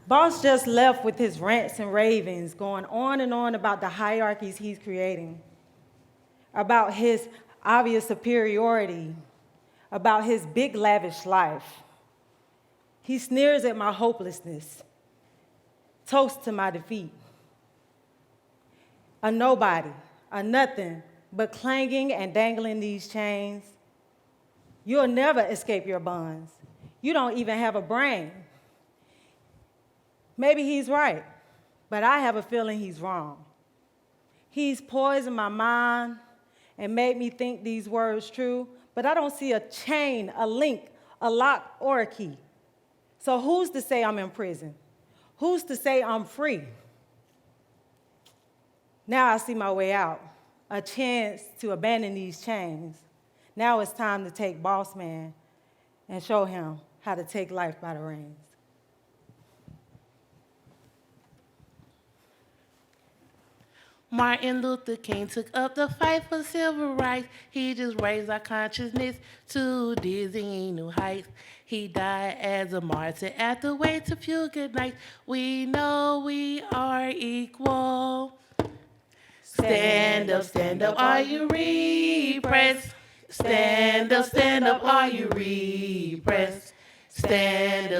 Boss just left with his rants and ravings, going on and on about the hierarchies he's creating, about his obvious superiority, about his big lavish life. He sneers at my hopelessness, toast to my defeat. A nobody, a nothing, but clanging and dangling these chains. You'll never escape your bonds. You don't even have a brain. Maybe he's right, but I have a feeling he's wrong. He's poisoned my mind and made me think these words true, but I don't see a chain, a link, a lock, or a key. So who's to say I'm in prison? Who's to say I'm free? Now I see my way out, a chance to abandon these chains. Now it's time to take Boss Man and show him how to take life by the reins. Martin Luther King took up the fight for civil rights. He just raised our consciousness to dizzying new heights. He died as a martyr at the way to few good nights. We know we are equal. Stand up, are you repressed? Stand up, are you repressed? Stand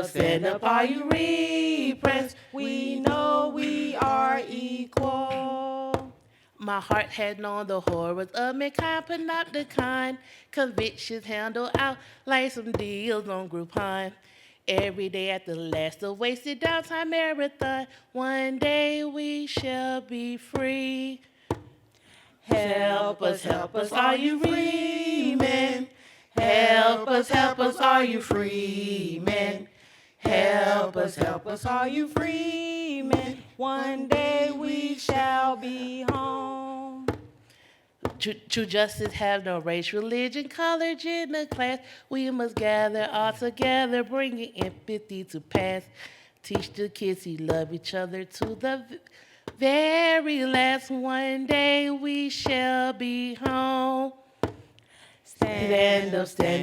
up, are you repressed? We know we are equal. My heart had known the horrors of mankind, but not the kind convictions handled out like some deals on Groupon. Every day at the last, a wasted downtime marathon. One day we shall be free. Help us, are you free men? Help us, are you free men? Help us, are you free men? One day we shall be home. True justice have no race, religion, color, gender, class. We must gather all together, bringing empathy to pass. Teach the kids to love each other to the very last. One day we shall be home. Stand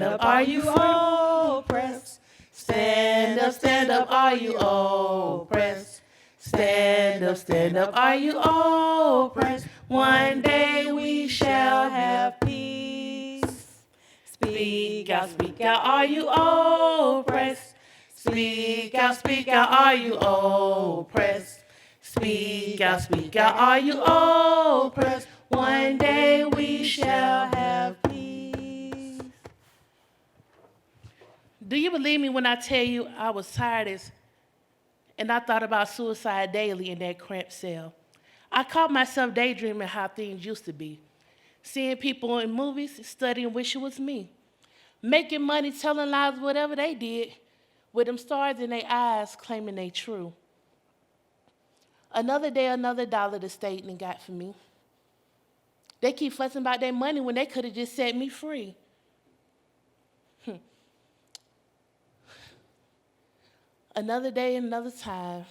up, are you oppressed? Stand up, are you oppressed? Stand up, are you oppressed? One day we shall have peace. Speak out, are you oppressed? Speak out, are you oppressed? Speak out, are you oppressed? One day we shall have peace. Do you believe me when I tell you I was tired and I thought about suicide daily in that cramped cell? I caught myself daydreaming how things used to be. Seeing people in movies, studying, wish it was me. Making money, telling lies, whatever they did, with them stars in their eyes, claiming they true. Another day, another dollar the state ain't got for me. They keep fussing about their money when they could have just set me free. Another day, another time.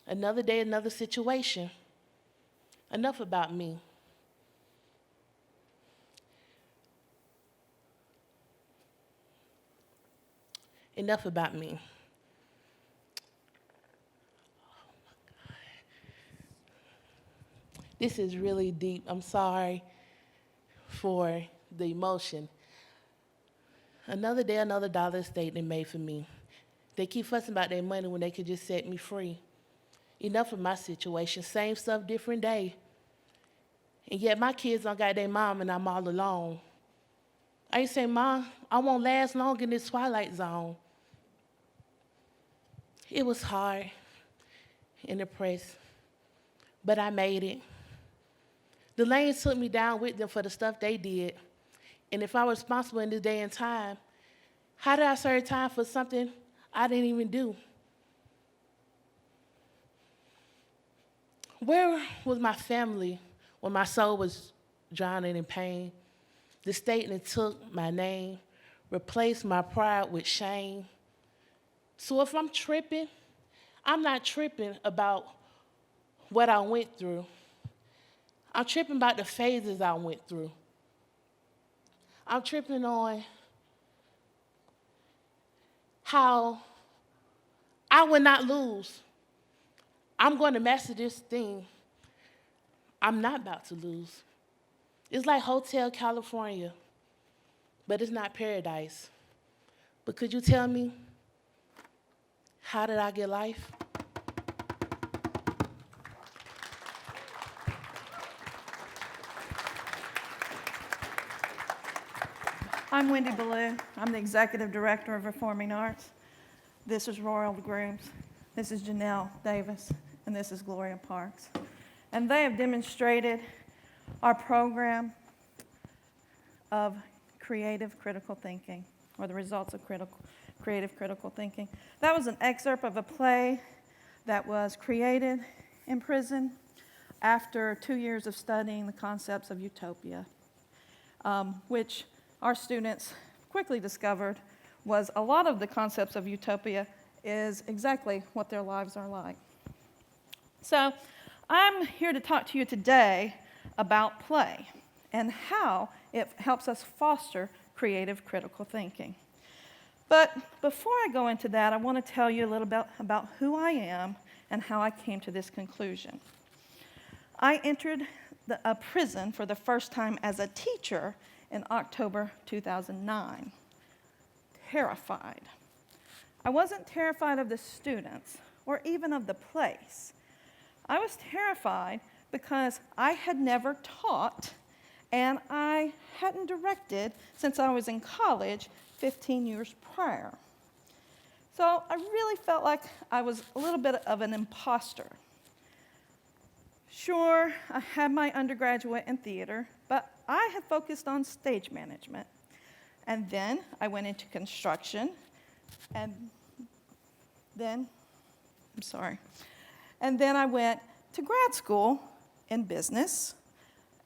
Another day, another situation. Enough about me. Enough about me. Oh my God. This is really deep. I'm sorry for the emotion. Another day, another dollar state they made for me. They keep fussing about their money when they could just set me free. Enough of my situation. Same stuff, different day. And yet my kids don't got their mom and I'm all alone. I ain't say, Mom, I won't last long in this twilight zone. It was hard and depressed, but I made it. The lanes took me down with them for the stuff they did. And if I was responsible in this day and time, how did I serve time for something I didn't even do? Where was my family when my soul was drowning in pain? The state that took my name, replaced my pride with shame. So if I'm tripping, I'm not tripping about what I went through. I'm tripping about the phases I went through. I'm tripping on how I will not lose. I'm going to master this thing. I'm not about to lose. It's like Hotel California, but it's not paradise. But could you tell me, how did I get life? I'm Wende Ballew. I'm the Executive Director of Performing Arts. This is Royal Grooms. This is Janelle Davis, and this is Gloria Parks. And they have demonstrated our program of creative critical thinking, or the results of creative critical thinking. That was an excerpt of a play that was created in prison after 2 years of studying the concepts of utopia, which our students quickly discovered was a lot of the concepts of utopia is exactly what their lives are like. So I'm here to talk to you today about play and how it helps us foster creative critical thinking. But before I go into that, I want to tell you a little bit about who I am and how I came to this conclusion. I entered a prison for the first time as a teacher in October 2009. Terrified. I wasn't terrified of the students or even of the place. I was terrified because I had never taught and I hadn't directed since I was in college 15 years prior. So I really felt like I was a little bit of an imposter. Sure, I had my undergraduate in theater, but I had focused on stage management. And then I went into construction, and then I went to grad school in business,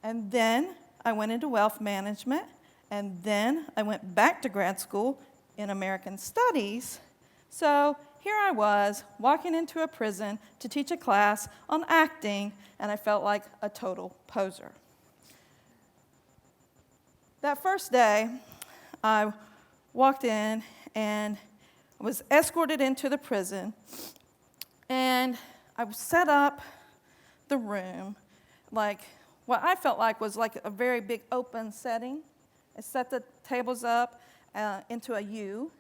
and then I went into wealth management, and then I went back to grad school in American Studies. So here I was, walking into a prison to teach a class on acting, and I felt like a total poser. That first day, I walked in and was escorted into the prison, and I set up the room like what I felt like was like a very big open setting. I set the tables up into a U,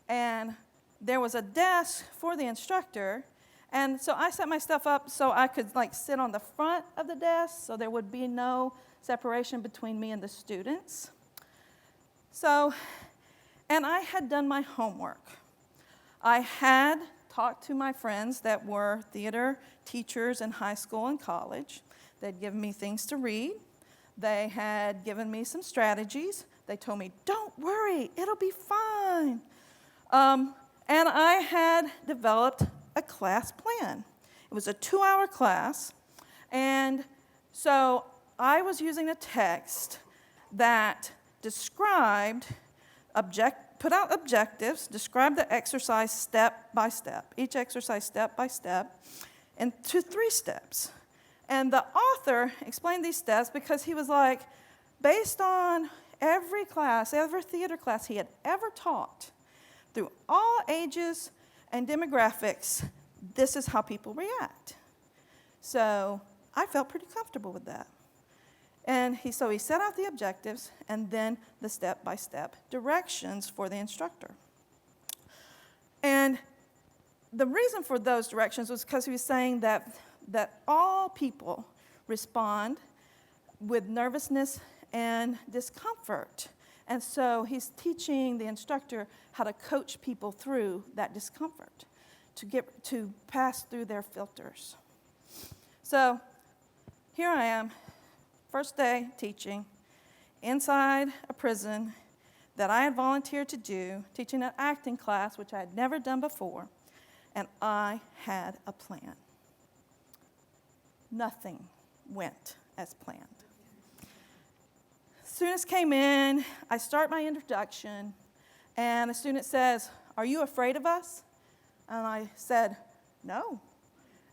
and there was a desk for the instructor, and so I set my stuff up so I could like sit on the front of the desk so there would be no separation between me and the students. So, and I had done my homework. I had talked to my friends that were theater teachers in high school and college. They'd given me things to read. They had given me some strategies. They told me, don't worry, it'll be fine. And I had developed a class plan. It was a 2-hour class. And so I was using a text that described, put out objectives, described the exercise step by step, each exercise step by step, into 3 steps. And the author explained these steps because he was like, based on every theater class he had ever taught, through all ages and demographics, this is how people react. So I felt pretty comfortable with that. And so he set out the objectives and then the step-by-step directions for the instructor. And the reason for those directions was because he was saying that all people respond with nervousness and discomfort. And so he's teaching the instructor how to coach people through that discomfort, to pass through their filters. So here I am, first day teaching, inside a prison that I had volunteered to do, teaching an acting class, which I had never done before, and I had a plan. Nothing went as planned. Students came in, I start my introduction, and the student says, "Are you afraid of us?" And I said, "No."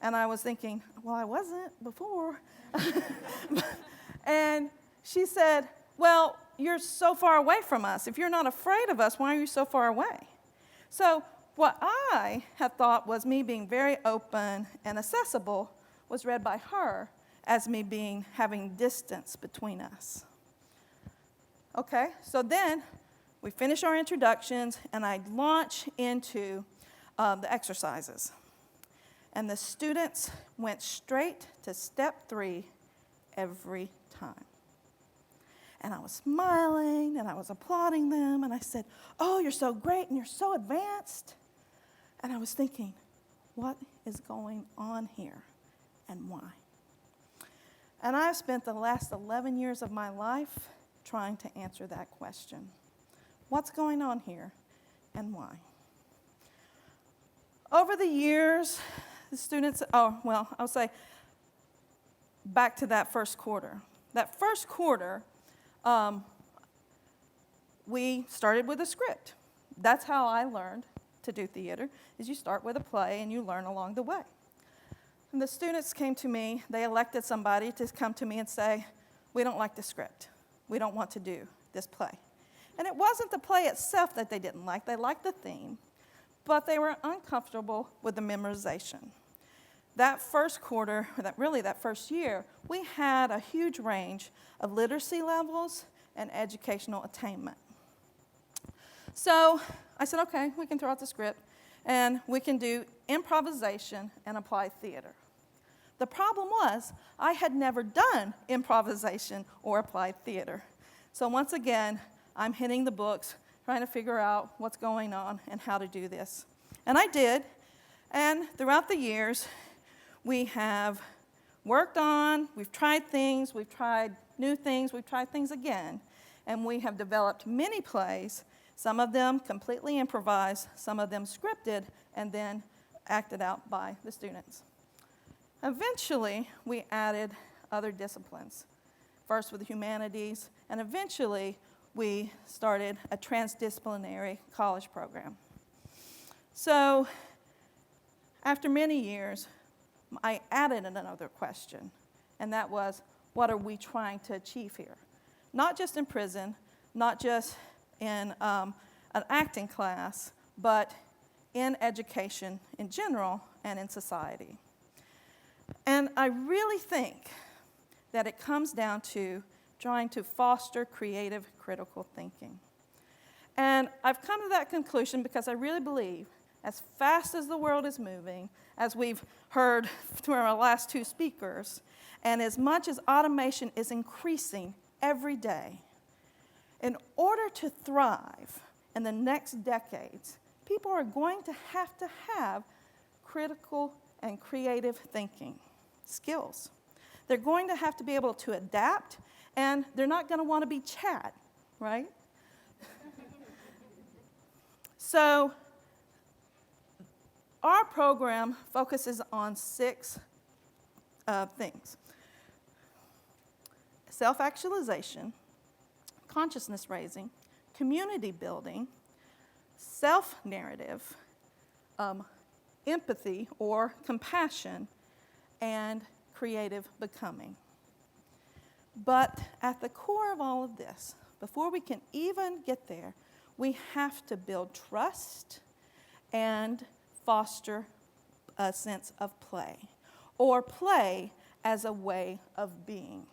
And I was thinking, well, I wasn't before. And she said, "Well, you're so far away from us. If you're not afraid of us, why are you so far away?" So what I had thought was me being very open and accessible was read by her as me having distance between us. Okay, so then we finish our introductions, and I launch into the exercises. And the students went straight to step 3 every time. And I was smiling, and I was applauding them, and I said, "Oh, you're so great, and you're so advanced." And I was thinking, what is going on here, and why? And I've spent the last 11 years of my life trying to answer that question. What's going on here, and why? Over the years, the students, I'll say back to that first quarter. That first quarter, we started with a script. That's how I learned to do theater, is you start with a play and you learn along the way. And the students came to me, they elected somebody to come to me and say, "We don't like the script. We don't want to do this play." And it wasn't the play itself that they didn't like. They liked the theme, but they were uncomfortable with the memorization. That first quarter, that first year, we had a huge range of literacy levels and educational attainment. So I said, okay, we can throw out the script, and we can do improvisation and applied theater. The problem was, I had never done improvisation or applied theater. So once again, I'm hitting the books, trying to figure out what's going on and how to do this. And I did, and throughout the years, we have worked on, we've tried things, we've tried new things, we've tried things again, and we have developed many plays, some of them completely improvised, some of them scripted, and then acted out by the students. Eventually, we added other disciplines, first with the humanities, and eventually we started a transdisciplinary college program. So after many years, I added another question, and that was, what are we trying to achieve here? Not just in prison, not just in an acting class, but in education in general and in society. And I really think that it comes down to trying to foster creative, critical thinking. And I've come to that conclusion because I really believe, as fast as the world is moving, as we've heard through our last 2 speakers, and as much as automation is increasing every day, in order to thrive in the next decades, people are going to have critical and creative thinking skills. They're going to have to be able to adapt, and they're not going to want to be chat, right? So our program focuses on 6 things: self-actualization, consciousness raising, community building, self-narrative, empathy or compassion, and creative becoming. But at the core of all of this, before we can even get there, we have to build trust and foster a sense of play, or play as a way of being.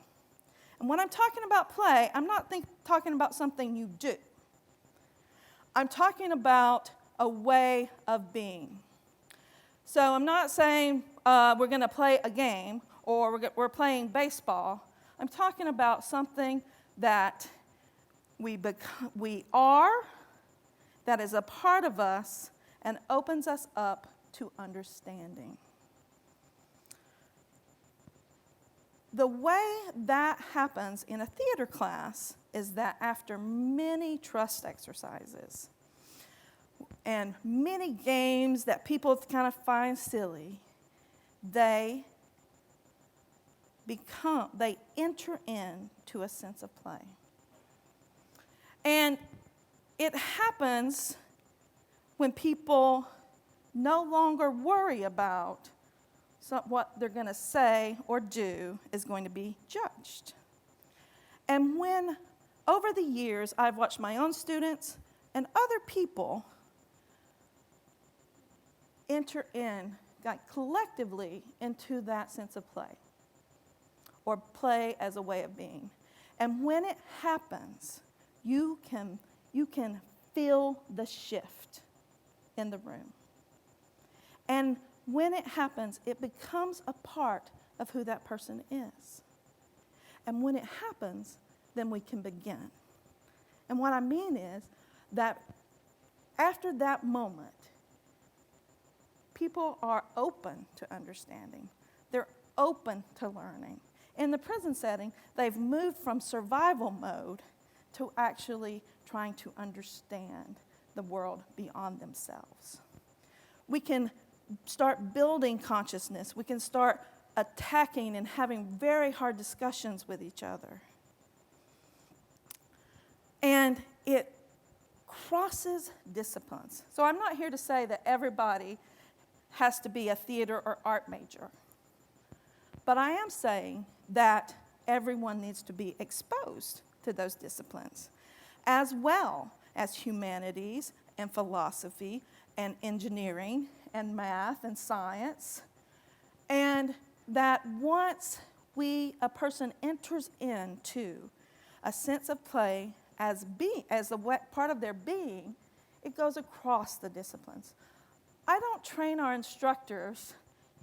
And when I'm talking about play, I'm not talking about something you do. I'm talking about a way of being. So I'm not saying we're going to play a game or we're playing baseball. I'm talking about something that we are, that is a part of us and opens us up to understanding. The way that happens in a theater class is that after many trust exercises and many games that people kind of find silly, they enter into a sense of play. And it happens when people no longer worry about what they're going to say or do is going to be judged. And when, over the years, I've watched my own students and other people enter in, like collectively, into that sense of play, or play as a way of being. And when it happens, you can feel the shift in the room. And when it happens, it becomes a part of who that person is. And when it happens, then we can begin. And what I mean is that after that moment, people are open to understanding. They're open to learning. In the prison setting, they've moved from survival mode to actually trying to understand the world beyond themselves. We can start building consciousness. We can start attacking and having very hard discussions with each other. And it crosses disciplines. So I'm not here to say that everybody has to be a theater or art major. But I am saying that everyone needs to be exposed to those disciplines, as well as humanities and philosophy and engineering and math and science. And that once a person enters into a sense of play as a part of their being, it goes across the disciplines. I don't train our instructors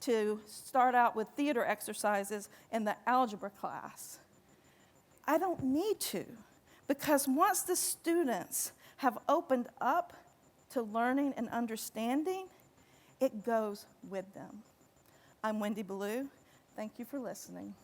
to start out with theater exercises in the algebra class. I don't need to, because once the students have opened up to learning and understanding, it goes with them. I'm Wende Ballew. Thank you for listening.